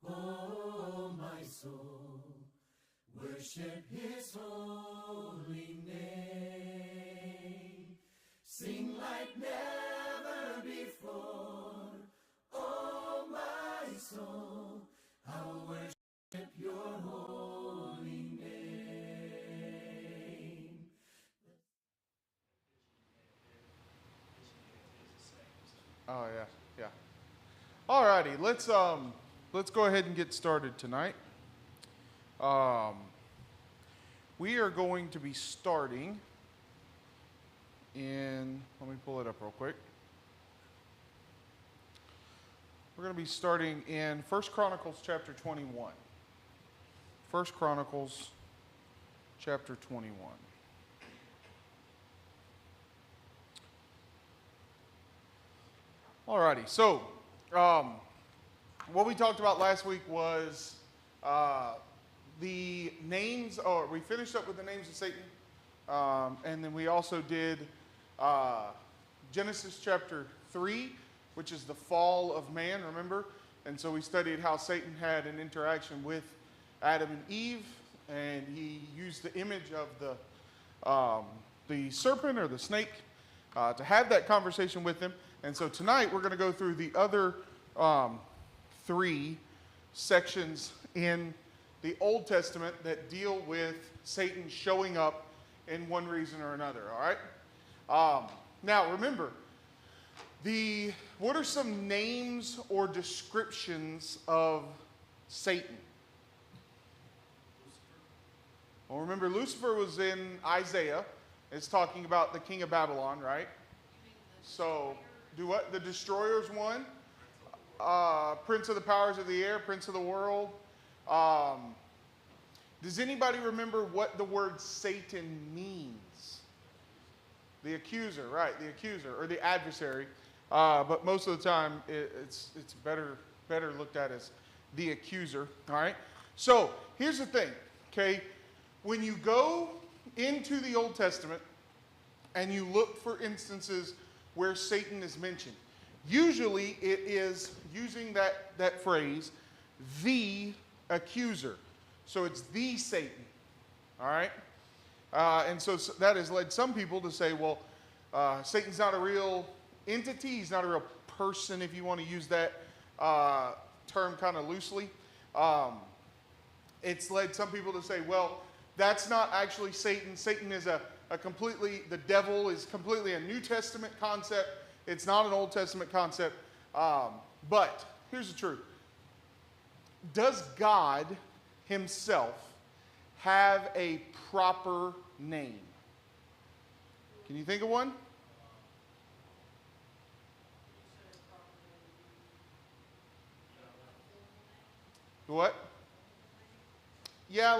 Oh, my soul, worship his holy name. Sing like never before. Oh, my soul, I will worship your holy name. Oh yeah, yeah. Alrighty, let's go ahead and get started tonight. We are going to be starting in. Let me pull it up real quick. We're going to be starting in 1 Chronicles chapter 21. 1 Chronicles chapter 21. Alrighty, so what we talked about last week was the names, or we finished up with the names of Satan, and then we also did Genesis chapter 3, which is the fall of man, remember? And so we studied how Satan had an interaction with Adam and Eve, and he used the image of the serpent or the snake to have that conversation with them. And so tonight we're going to go through the other three sections in the Old Testament that deal with Satan showing up in one reason or another, all right? Now remember, what are some names or descriptions of Satan? Well, remember, Lucifer was in Isaiah. It's talking about the king of Babylon, right? So, do what? The destroyer's one. Prince of the powers of the air, prince of the world. Does anybody remember what the word Satan means? The accuser, right? The accuser or the adversary. But most of the time, it's better looked at as the accuser. All right. So here's the thing. Okay, when you go into the Old Testament and you look for instances where Satan is mentioned, usually it is using that phrase, the accuser. So it's the Satan, all right? And so that has led some people to say, well, Satan's not a real entity. He's not a real person, if you want to use that term kind of loosely. It's led some people to say, well, that's not actually Satan. Satan is the devil is completely a New Testament concept. It's not an Old Testament concept. But here's the truth. Does God himself have a proper name? Can you think of one? What? Yeah,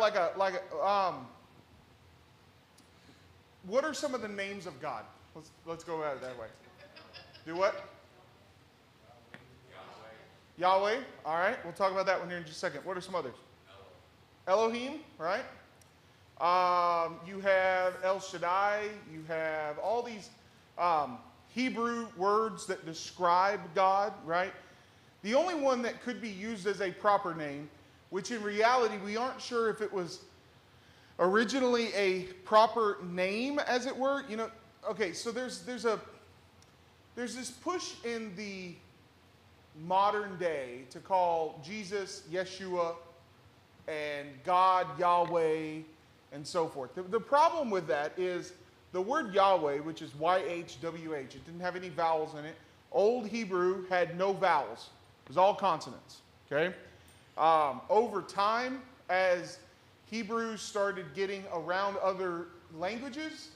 what are some of the names of God? Let's go at it that way. Do what? Yahweh. All right, we'll talk about that one here in just a second. What are some others? Elohim, right? You have El Shaddai. You have all these Hebrew words that describe God, right? The only one that could be used as a proper name, which in reality we aren't sure if it was originally a proper name, as it were. You know, okay, so there's this push in the modern day to call Jesus Yeshua and God Yahweh and so forth. The problem with that is the word Yahweh, which is Y-H-W-H, it didn't have any vowels in it. Old Hebrew had no vowels. It was all consonants, okay? Over time, as Hebrews started getting around other languages,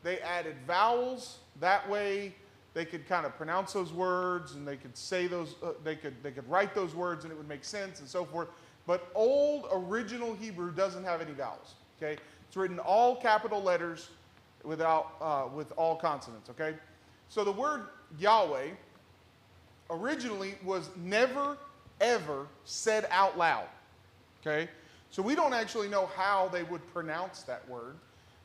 they added vowels. That way, they could kind of pronounce those words, and they could say those. They could write those words, and it would make sense, and so forth. But old original Hebrew doesn't have any vowels. Okay, it's written all capital letters with all consonants. Okay, so the word Yahweh originally was never ever said out loud. Okay, so we don't actually know how they would pronounce that word,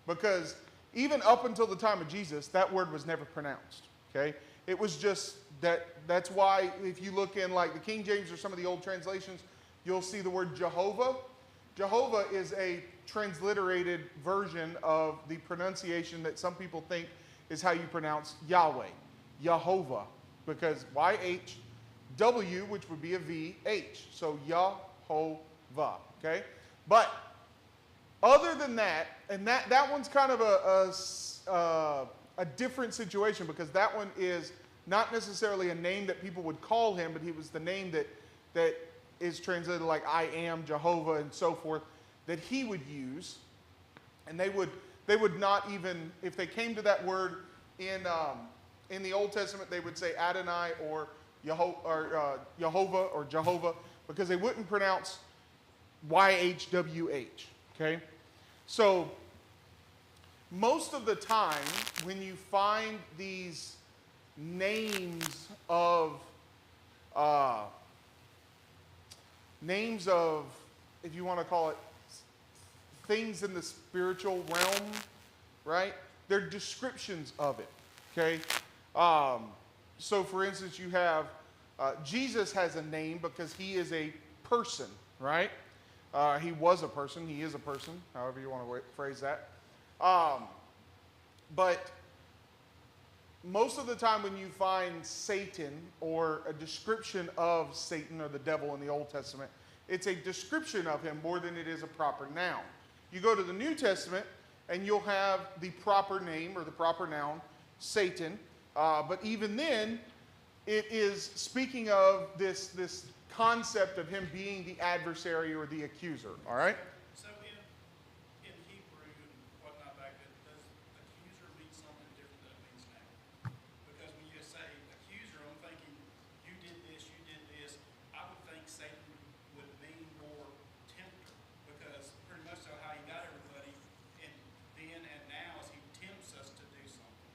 because even up until the time of Jesus, that word was never pronounced. Okay, It was just that's why if you look in like the King James or some of the old translations, you'll see the word Jehovah. Jehovah is a transliterated version of the pronunciation that some people think is how you pronounce Yahweh. Yehovah, because YHW, which would be a VH. So Yehovah, okay? But other than that, and that one's kind of a different situation, because that one is not necessarily a name that people would call him, but he was the name that is translated like I am, Jehovah, and so forth, that he would use. And they would not even, if they came to that word in the Old Testament, they would say Adonai or Yehovah or Jehovah, because they wouldn't pronounce YHWH, okay? So most of the time when you find these names of, if you want to call it, things in the spiritual realm, right? They're descriptions of it, okay? So for instance, you have, Jesus has a name because he is a person, right? He was a person, he is a person, however you want to phrase that. But most of the time when you find Satan or a description of Satan or the devil in the Old Testament, it's a description of him more than it is a proper noun. You go to the New Testament and you'll have the proper name or the proper noun, Satan. But even then, it is speaking of this concept of him being the adversary or the accuser. All right? So in Hebrew and whatnot back then, does accuser mean something different than it means now? Because when you say accuser, I'm thinking you did this. I would think Satan would mean more tempter, because pretty much so how he got everybody and then and now is he tempts us to do something.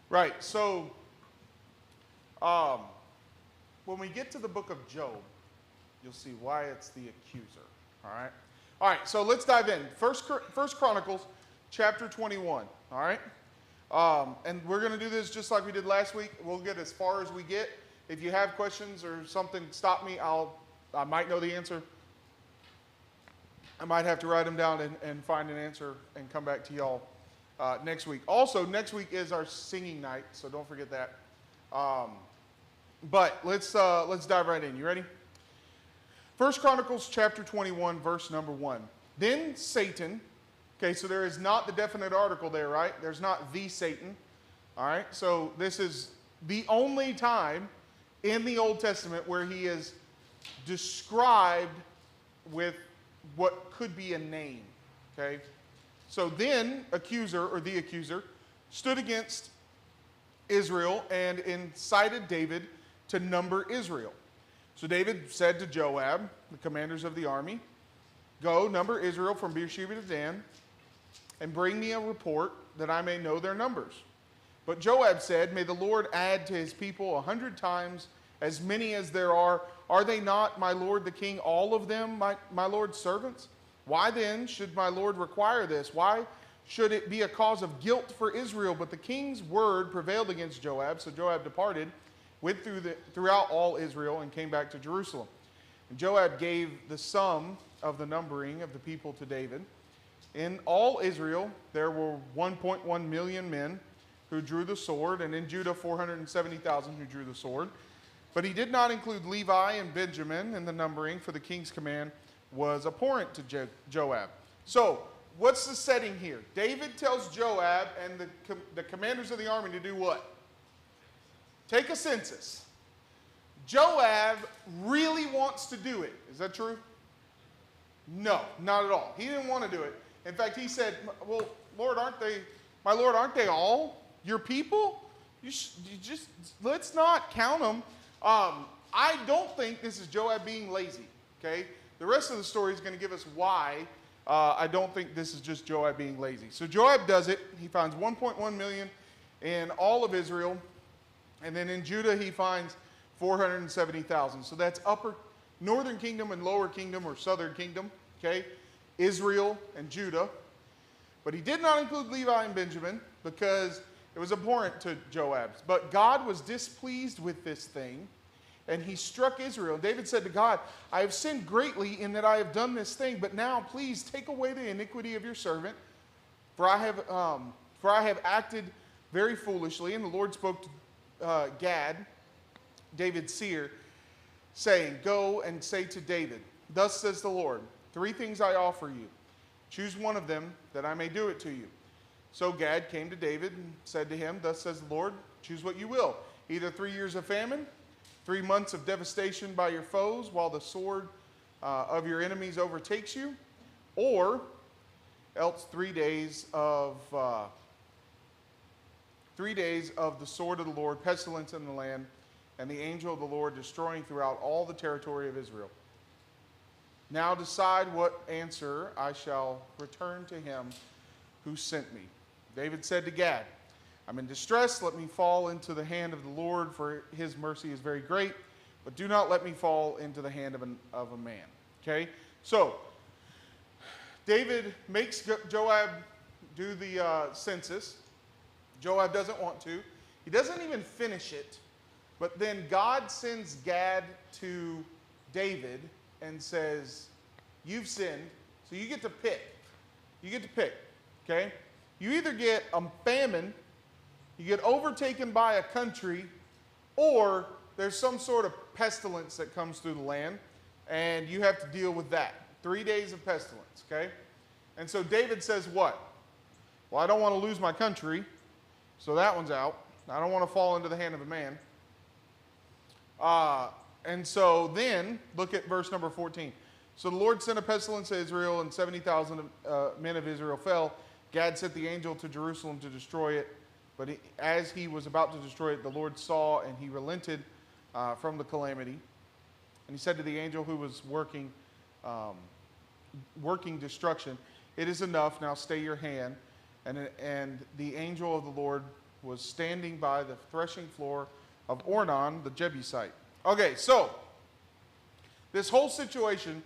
Right. So when we get to the book of Job, you'll see why it's the accuser. All right? All right, so let's dive in. First Chronicles chapter 21. All right? And we're going to do this just like we did last week. We'll get as far as we get. If you have questions or something, stop me. I might know the answer. I might have to write them down and find an answer and come back to y'all next week. Also, next week is our singing night, so don't forget that. But let's dive right in. You ready? First Chronicles chapter 21, verse number 1. Then Satan, okay, so there is not the definite article there, right? There's not the Satan, all right? So this is the only time in the Old Testament where he is described with what could be a name, okay? So then accuser, or the accuser, stood against Israel and incited David to number Israel. So David said to Joab, the commanders of the army, "Go, number Israel from Beersheba to Dan, and bring me a report that I may know their numbers." But Joab said, "May the Lord add to his people 100 times as many as there are. Are they not, my lord the king, all of them my lord's servants? Why then should my lord require this? Why should it be a cause of guilt for Israel?" But the king's word prevailed against Joab, so Joab departed, went throughout all Israel, and came back to Jerusalem. And Joab gave the sum of the numbering of the people to David. In all Israel there were 1.1 million men who drew the sword, and in Judah 470,000 who drew the sword. But he did not include Levi and Benjamin in the numbering, for the king's command was abhorrent to Joab. So, what's the setting here? David tells Joab and the commanders of the army to do what? Take a census. Joab really wants to do it. Is that true? No, not at all. He didn't want to do it. In fact, he said, "Well, Lord, my Lord, aren't they all your people? You just let's not count them." I don't think this is Joab being lazy. Okay, the rest of the story is going to give us why. I don't think this is just Joab being lazy. So Joab does it. He finds 1.1 million in all of Israel. And then in Judah, he finds 470,000. So that's northern kingdom and lower kingdom, or southern kingdom, okay? Israel and Judah. But he did not include Levi and Benjamin, because It was abhorrent to Joab. But God was displeased with this thing, and he struck Israel. David said to God, I have sinned greatly in that I have done this thing, but now please take away the iniquity of your servant, for I have acted very foolishly. And the Lord spoke to Gad, David's seer, saying, Go and say to David, Thus says the Lord, 3 things I offer you. Choose one of them, that I may do it to you. So Gad came to David and said to him, Thus says the Lord, choose what you will. Either 3 years of famine, 3 months of devastation by your foes, while the sword of your enemies overtakes you, or else 3 days of the sword of the Lord, pestilence in the land, and the angel of the Lord destroying throughout all the territory of Israel. Now decide what answer I shall return to him who sent me. David said to Gad, I'm in distress. Let me fall into the hand of the Lord, for his mercy is very great. But do not let me fall into the hand of a man. Okay? So, David makes Joab do the census. Joab doesn't want to. He doesn't even finish it. But then God sends Gad to David and says, you've sinned, so you get to pick. You get to pick, okay? You either get a famine, you get overtaken by a country, or there's some sort of pestilence that comes through the land, and you have to deal with that. 3 days of pestilence, okay? And so David says what? Well, I don't want to lose my country, so that one's out. I don't want to fall into the hand of a man. And so then, look at verse number 14. So the Lord sent a pestilence to Israel, and 70,000 men of Israel fell. Gad sent the angel to Jerusalem to destroy it. But as he was about to destroy it, the Lord saw, and he relented from the calamity. And he said to the angel who was working destruction, it is enough, now stay your hand. And the angel of the Lord was standing by the threshing floor of Ornan, the Jebusite. Okay, so this whole situation,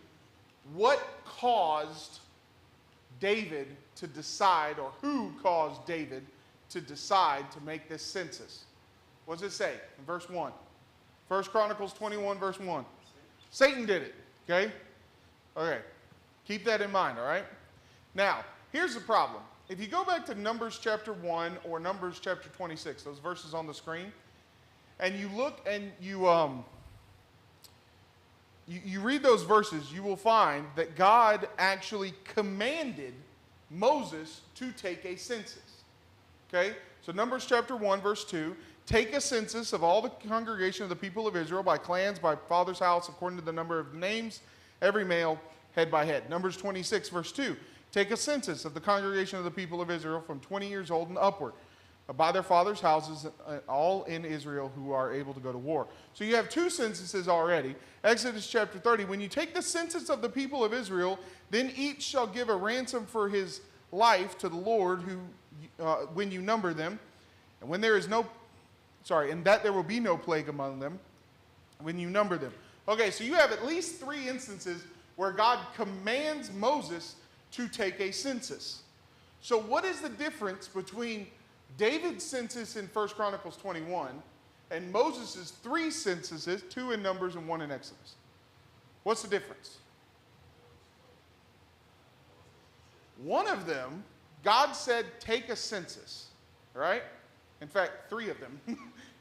what caused David to decide, or who caused David to decide to make this census? What does it say in verse 1? 1 Chronicles 21, verse 1. Satan did it, okay? Okay, keep that in mind, all right? Now, here's the problem. If you go back to Numbers chapter 1 or Numbers chapter 26, those verses on the screen, and you look and you read those verses, you will find that God actually commanded Moses to take a census. Okay? So Numbers chapter 1, verse 2, take a census of all the congregation of the people of Israel by clans, by father's house, according to the number of names, every male, head by head. Numbers 26, verse 2, take a census of the congregation of the people of Israel from 20 years old and upward, by their fathers' houses, all in Israel who are able to go to war. So you have 2 censuses already. Exodus chapter 30, when you take the census of the people of Israel, then each shall give a ransom for his life to the Lord when you number them, and when there is and that there will be no plague among them when you number them. Okay, so you have at least 3 instances where God commands Moses to take a census. So what is the difference between David's census in 1 Chronicles 21 and Moses' 3 censuses, 2 in Numbers and 1 in Exodus? What's the difference? One of them, God said, take a census, right? In fact, 3 of them.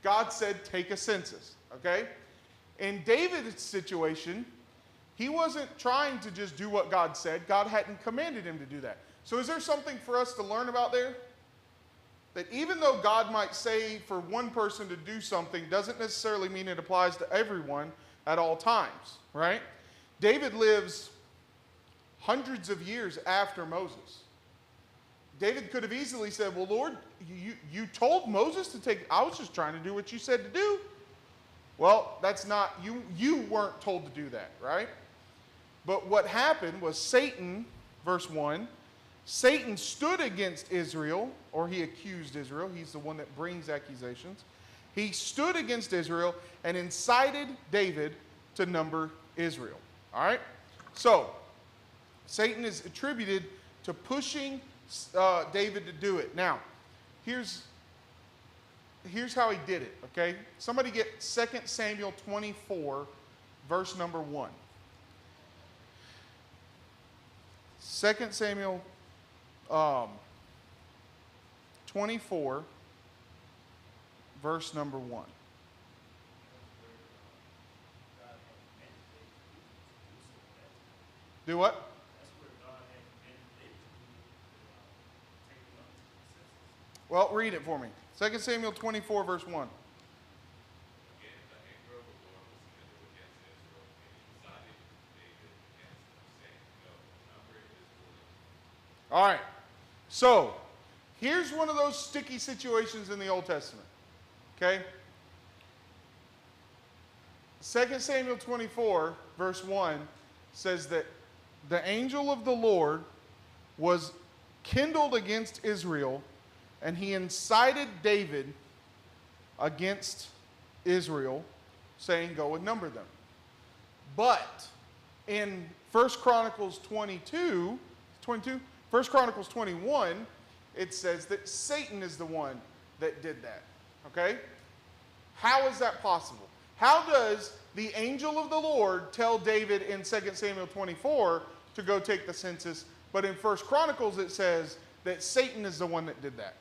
God said, take a census, okay? In David's situation, he wasn't trying to just do what God said. God hadn't commanded him to do that. So is there something for us to learn about there? That even though God might say for one person to do something doesn't necessarily mean it applies to everyone at all times, right? David lives hundreds of years after Moses. David could have easily said, well, Lord, you told Moses to take, I was just trying to do what you said to do. Well, that's not, you weren't told to do that, right? But what happened was Satan, verse 1, Satan stood against Israel, or he accused Israel. He's the one that brings accusations. He stood against Israel and incited David to number Israel. All right? So, Satan is attributed to pushing David to do it. Now, here's here's how he did it, okay? Somebody get 2 Samuel 24, verse number 1. 2 Samuel 24, verse number 1. Do what? Well, read it for me. 2 Samuel 24, verse 1. All right. So, here's one of those sticky situations in the Old Testament. Okay? 2 Samuel 24, verse 1 says that the angel of the Lord was kindled against Israel, and he incited David against Israel, saying, go and number them. But in 1 Chronicles 22, 1 Chronicles 21, it says that Satan is the one that did that. Okay? How is that possible? How does the angel of the Lord tell David in 2 Samuel 24 to go take the census, but in 1 Chronicles it says that Satan is the one that did that?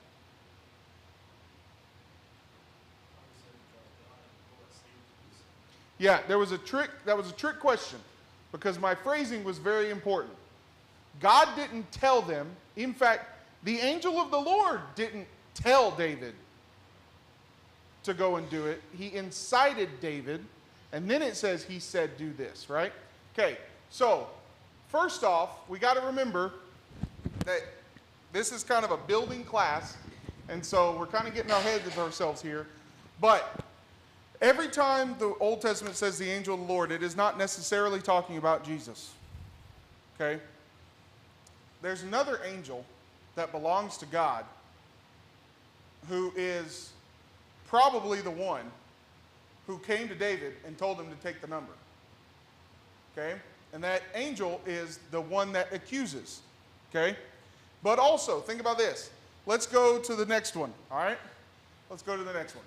Yeah, there was a trick. That was a trick question because my phrasing was very important. God didn't tell them. In fact, the angel of the Lord didn't tell David to go and do it. He incited David, and then it says he said, do this, right? Okay, so first off, we got to remember that this is kind of a building class, and so we're kind of getting our heads of ourselves here. But every time the Old Testament says the angel of the Lord, it is not necessarily talking about Jesus. Okay? There's another angel that belongs to God who is probably the one who came to David and told him to take the number. Okay? And that angel is the one that accuses. Okay? But also, think about this. Let's go to the next one. All right? Let's go to the next one.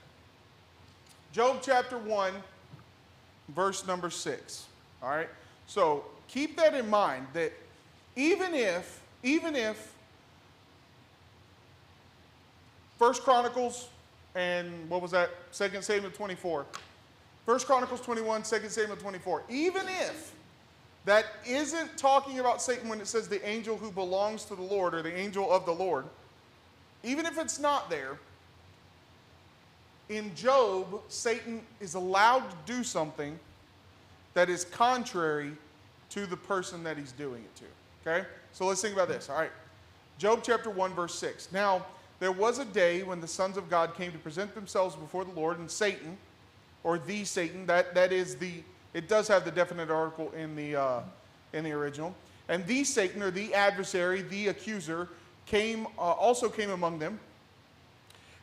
Job chapter 1, verse number 6. All right? So keep that in mind that even if 1 Chronicles and what was that? 2 Samuel 24. 1 Chronicles 21, 2 Samuel 24. Even if that isn't talking about Satan when it says the angel who belongs to the Lord or the angel of the Lord, even if it's not there, in Job, Satan is allowed to do something that is contrary to the person that he's doing it to. Okay? So let's think about this. All right. Job chapter 1, verse 6. Now, there was a day when the sons of God came to present themselves before the Lord, and Satan, or the Satan, that is the, it does have the definite article in the original. And the Satan, or the adversary, the accuser, also came among them.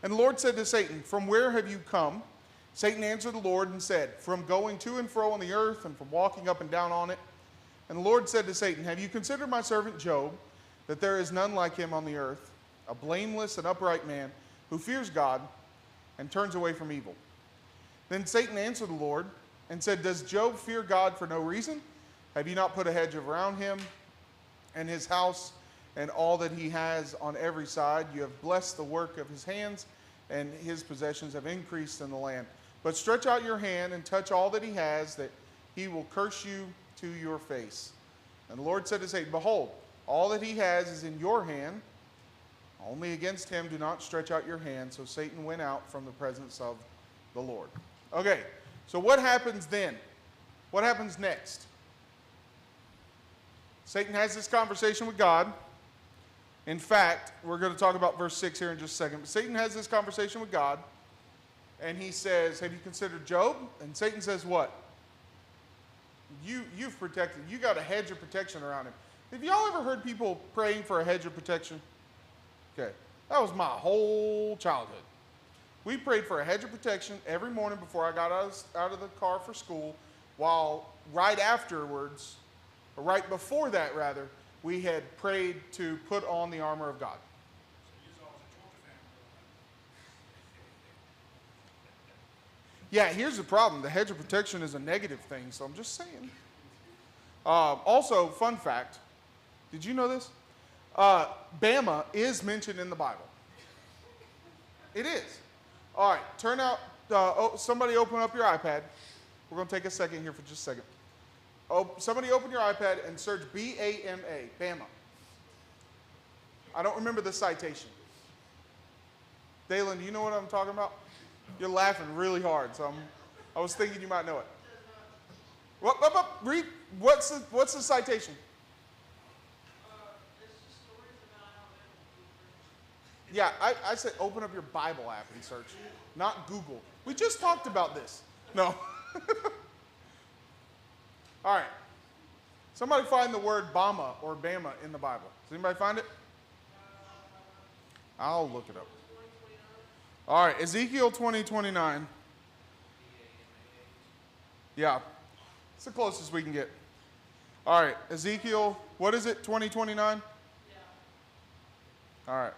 And the Lord said to Satan, from where have you come? Satan answered the Lord and said, from going to and fro on the earth and from walking up and down on it. And the Lord said to Satan, have you considered my servant Job, that there is none like him on the earth, a blameless and upright man who fears God and turns away from evil? Then Satan answered the Lord and said, does Job fear God for no reason? Have you not put a hedge around him and his house and all that he has on every side? You have blessed the work of his hands, and his possessions have increased in the land. But stretch out your hand and touch all that he has, that he will curse you to your face. And the Lord said to Satan, behold, all that he has is in your hand. Only against him do not stretch out your hand. So Satan went out from the presence of the Lord. Okay, so what happens then? What happens next? Satan has this conversation with God. In fact, we're going to talk about verse 6 here in just a second. But Satan has this conversation with God, and he says, have you considered Job? And Satan says what? You've protected. You got a hedge of protection around him. Have y'all ever heard people praying for a hedge of protection? Okay, that was my whole childhood. We prayed for a hedge of protection every morning before I got out of the car for school, while right afterwards, or right before that rather, we had prayed to put on the armor of God. Yeah, here's the problem. The hedge of protection is a negative thing, so I'm just saying. Also, fun fact. Did you know this? Bama is mentioned in the Bible. It is. All right, somebody open up your iPad. We're going to take a second here for just a second. Somebody open your iPad and search B-A-M-A, Bama. I don't remember the citation. Dalen, do you know what I'm talking about? You're laughing really hard, so I was thinking you might know it. Read. What's the citation? Yeah, I said open up your Bible app and search, not Google. We just talked about this. No. All right. Somebody find the word Bama or Bama in the Bible. Does anybody find it? I'll look it up. All right, Ezekiel 20:29. Yeah, it's the closest we can get. All right, Ezekiel, what is it, 20:29? Yeah. All right.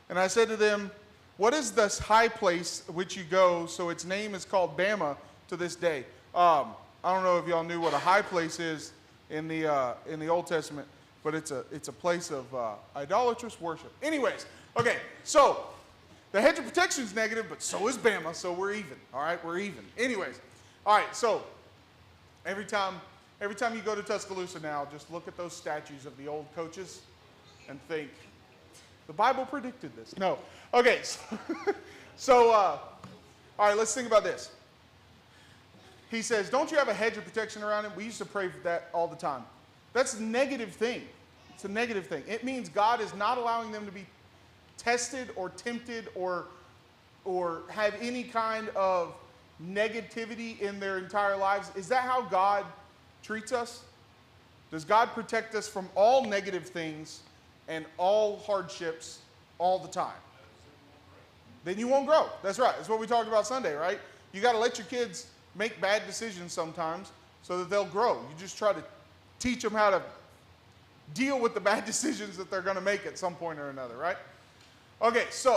And I said to them, what is this high place which you go, so its name is called Bama to this day? I don't know if y'all knew what a high place is in the Old Testament, but it's a place of idolatrous worship. Anyways, okay, so the hedge of protection is negative, but so is Bama, so we're even. All right, we're even. Anyways, all right, so every time you go to Tuscaloosa now, just look at those statues of the old coaches and think, the Bible predicted this. No. Okay, so all right, let's think about this. He says, don't you have a hedge of protection around him? We used to pray for that all the time. That's a negative thing. It's a negative thing. It means God is not allowing them to be tested or tempted or have any kind of negativity in their entire lives. Is that how God treats us? Does God protect us from all negative things and all hardships all the time? Then you won't grow. That's right. That's what we talked about Sunday, right? You got to let your kids make bad decisions sometimes so that they'll grow. You just try to teach them how to deal with the bad decisions that they're going to make at some point or another, right? Okay, so